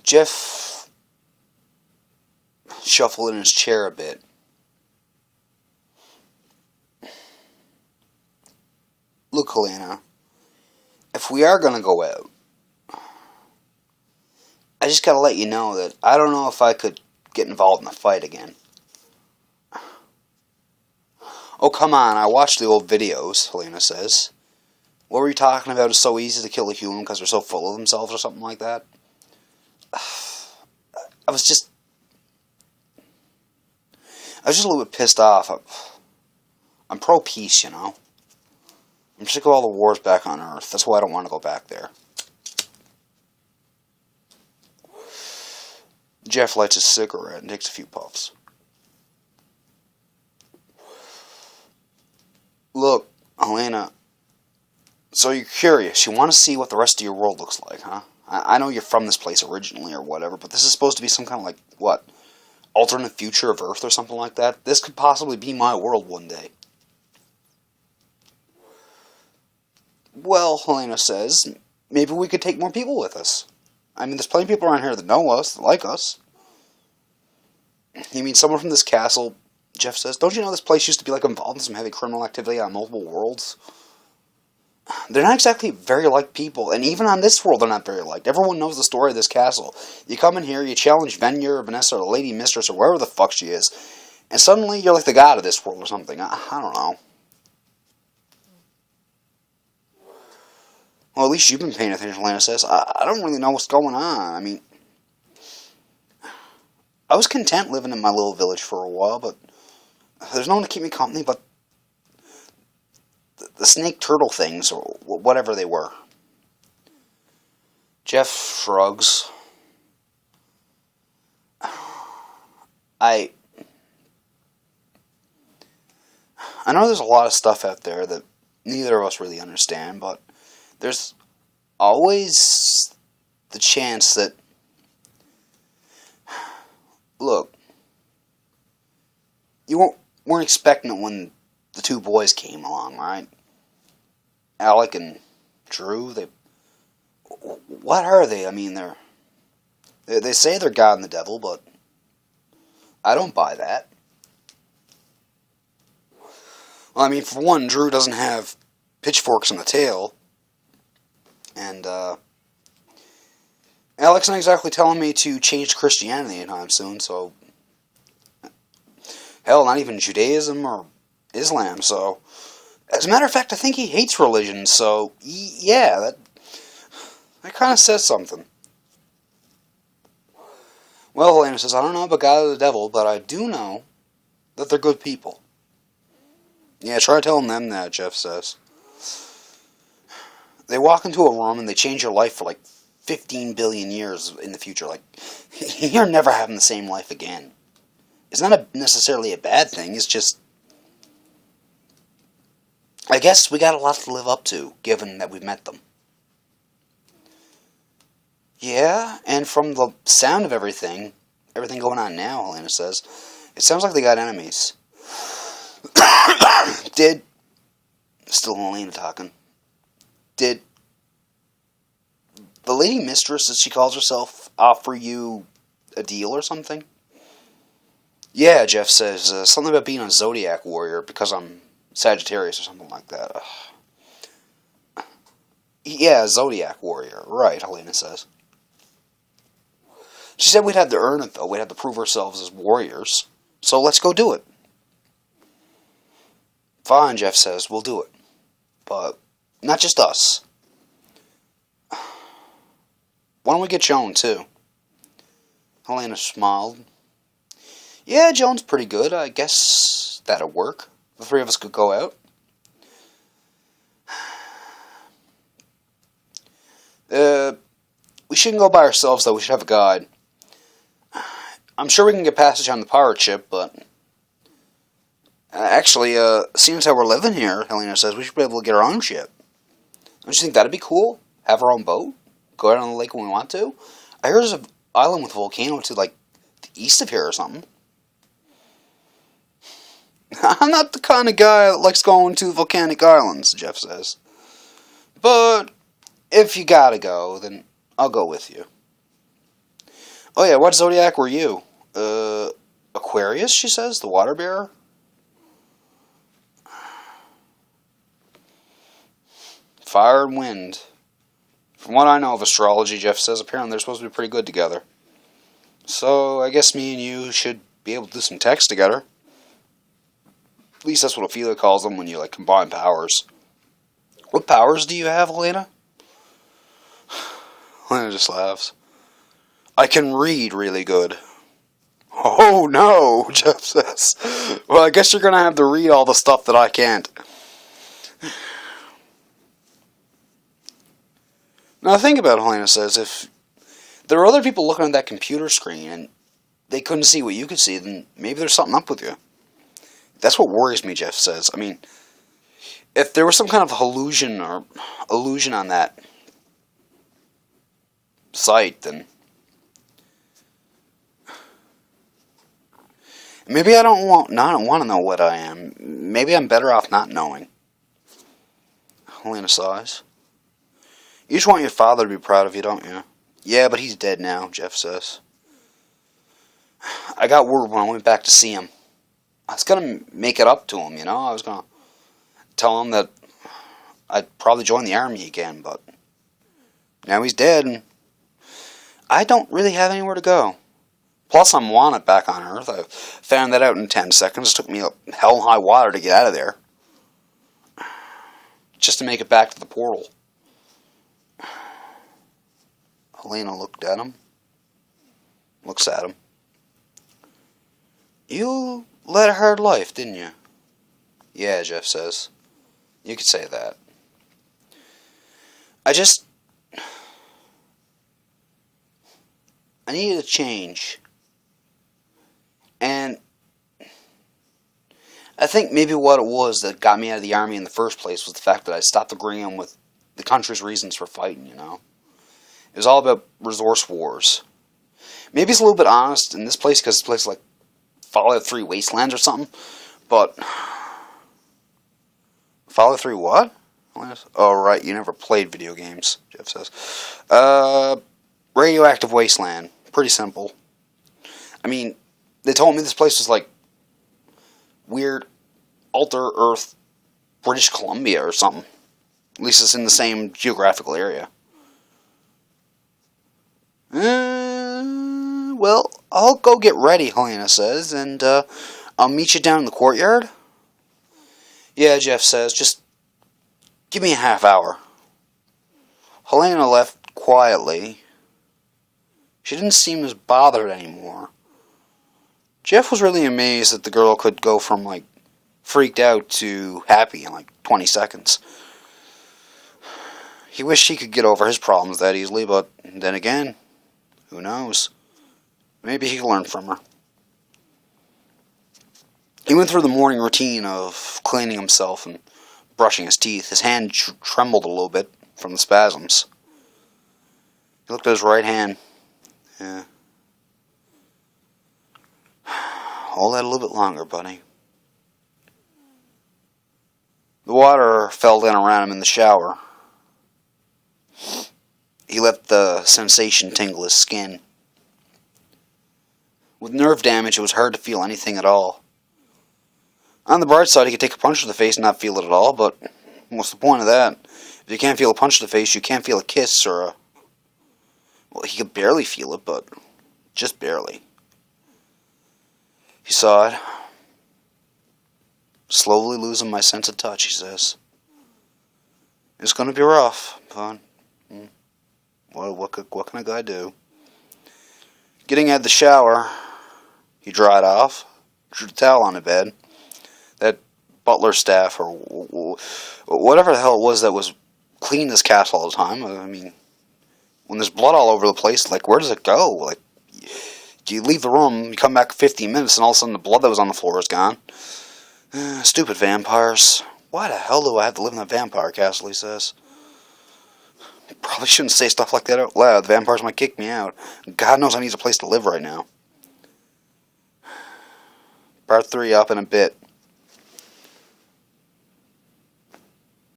Jeff shuffled in his chair a bit. Look, Helena, if we are gonna go out, I just gotta let you know that I don't know if I could get involved in the fight again. Oh, come on, I watched the old videos, Helena says. What were you talking about? It's so easy to kill a human because they're so full of themselves or something like that? I was just a little bit pissed off. I'm pro-peace, you know. I'm sick of all the wars back on Earth. That's why I don't want to go back there. Jeff lights his cigarette and takes a few puffs. Look, Helena, so you're curious. You want to see what the rest of your world looks like, huh? I know you're from this place originally or whatever, but this is supposed to be some kind of, like, what? Alternate future of Earth or something like that? This could possibly be my world one day. Well, Helena says, maybe we could take more people with us. I mean, there's plenty of people around here that know us, that like us. You mean someone from this castle, Jeff says? Don't you know this place used to be, like, involved in some heavy criminal activity on multiple worlds? They're not exactly very liked people, and even on this world they're not very liked. Everyone knows the story of this castle. You come in here, you challenge Venya or Vanessa or the Lady Mistress or wherever the fuck she is, and suddenly you're like the god of this world or something. I don't know. Well, at least you've been paying attention, Lana says. I don't really know what's going on. I mean, I was content living in my little village for a while, but there's no one to keep me company but the snake turtle things, or whatever they were. Jeff shrugs. I know there's a lot of stuff out there that neither of us really understand, but there's always the chance that... Look, you weren't expecting it when the two boys came along, right? Alec and Drew, what are they? I mean, they say they're God and the devil, but I don't buy that. Well, I mean, for one, Drew doesn't have pitchforks in the tail, and Alec's not exactly telling me to change to Christianity anytime soon, so hell, not even Judaism or Islam, so as a matter of fact, I think he hates religion, so yeah, that kind of says something. Well, Helena says, I don't know about God or the devil, but I do know that they're good people. Yeah, try telling them that, Jeff says. They walk into a room and they change your life for like 15 billion years in the future. Like, you're never having the same life again. It's not necessarily a bad thing, it's just... I guess we got a lot to live up to, given that we've met them. Yeah, and from the sound of everything going on now, Helena says, it sounds like they got enemies. Still Helena talking. Did the Lady Mistress, as she calls herself, offer you a deal or something? Yeah, Jeff says, something about being a Zodiac warrior because I'm Sagittarius or something like that. Yeah, Zodiac warrior. Right, Helena says. She said we'd have to earn it, though. We'd have to prove ourselves as warriors. So let's go do it. Fine, Jeff says, we'll do it. But not just us. Why don't we get Joan, too? Helena smiled. Yeah, Joan's pretty good. I guess that'll work. The three of us could go out. We shouldn't go by ourselves, though. We should have a guide. I'm sure we can get passage on the pirate ship, but... actually, seeing as how we're living here, Helena says, we should be able to get our own ship. Don't you think that'd be cool? Have our own boat? Go out on the lake when we want to? I heard there's an island with a volcano to, like, the east of here or something. I'm not the kind of guy that likes going to volcanic islands, Jeff says. But if you gotta go, then I'll go with you. Oh yeah, what zodiac were you? Aquarius, she says, the water bearer? Fire and wind. From what I know of astrology, Jeff says, apparently they're supposed to be pretty good together. So, I guess me and you should be able to do some text together. At least that's what Ophelia calls them when you, like, combine powers. What powers do you have, Elena? Elena just laughs. I can read really good. Oh no, Jeff says. Well, I guess you're going to have to read all the stuff that I can't. Now think about it, Helena says, if there are other people looking at that computer screen and they couldn't see what you could see, then maybe there's something up with you. That's what worries me, Jeff says. I mean, if there was some kind of illusion on that site, then maybe I don't want to know what I am. Maybe I'm better off not knowing. Helena sighs. You just want your father to be proud of you, don't you? Yeah, but he's dead now, Jeff says. I got word when I went back to see him. I was going to make it up to him, you know? I was going to tell him that I'd probably join the army again, but now he's dead, and I don't really have anywhere to go. Plus, I'm wanted back on Earth. I found that out in 10 seconds. It took me up hell and high water to get out of there. Just to make it back to the portal. Helena looked at him. Looks at him. You led a hard life, didn't you? Yeah, Jeff says. You could say that. I needed a change. And I think maybe what it was that got me out of the army in the first place was the fact that I stopped agreeing with the country's reasons for fighting, you know? It was all about resource wars. Maybe it's a little bit honest in this place because it's a place like Fallout 3 Wastelands or something, but Fallout 3 what? Oh, right, you never played video games, Jeff says. Radioactive Wasteland. Pretty simple. I mean, they told me this place was like weird Alter Earth British Columbia or something. At least it's in the same geographical area. Well, I'll go get ready, Helena says, and I'll meet you down in the courtyard. Yeah, Jeff says, just give me a half hour. Helena left quietly. She didn't seem as bothered anymore. Jeff was really amazed that the girl could go from, like, freaked out to happy in, like, 20 seconds. He wished he could get over his problems that easily, but then again, who knows? Maybe he could learn from her. He went through the morning routine of cleaning himself and brushing his teeth. His hand trembled a little bit from the spasms. He looked at his right hand. Yeah. Hold that a little bit longer, buddy. The water fell down around him in the shower. He let the sensation tingle his skin. With nerve damage, it was hard to feel anything at all. On the bright side, he could take a punch to the face and not feel it at all, but what's the point of that? If you can't feel a punch to the face, you can't feel a kiss or a... Well, he could barely feel it, but just barely. He sighed. Slowly losing my sense of touch, he says. It's going to be rough, but what can a guy do? Getting out of the shower, he dried off, drew the towel on the bed. That butler staff, or whatever the hell it was that was cleaning this castle all the time, I mean, when there's blood all over the place, like, where does it go? Like, you leave the room, you come back 15 minutes, and all of a sudden the blood that was on the floor is gone. Stupid vampires. Why the hell do I have to live in that vampire castle, he says. Probably shouldn't say stuff like that out loud. The vampires might kick me out. God knows I need a place to live right now. Part 3 up in a bit.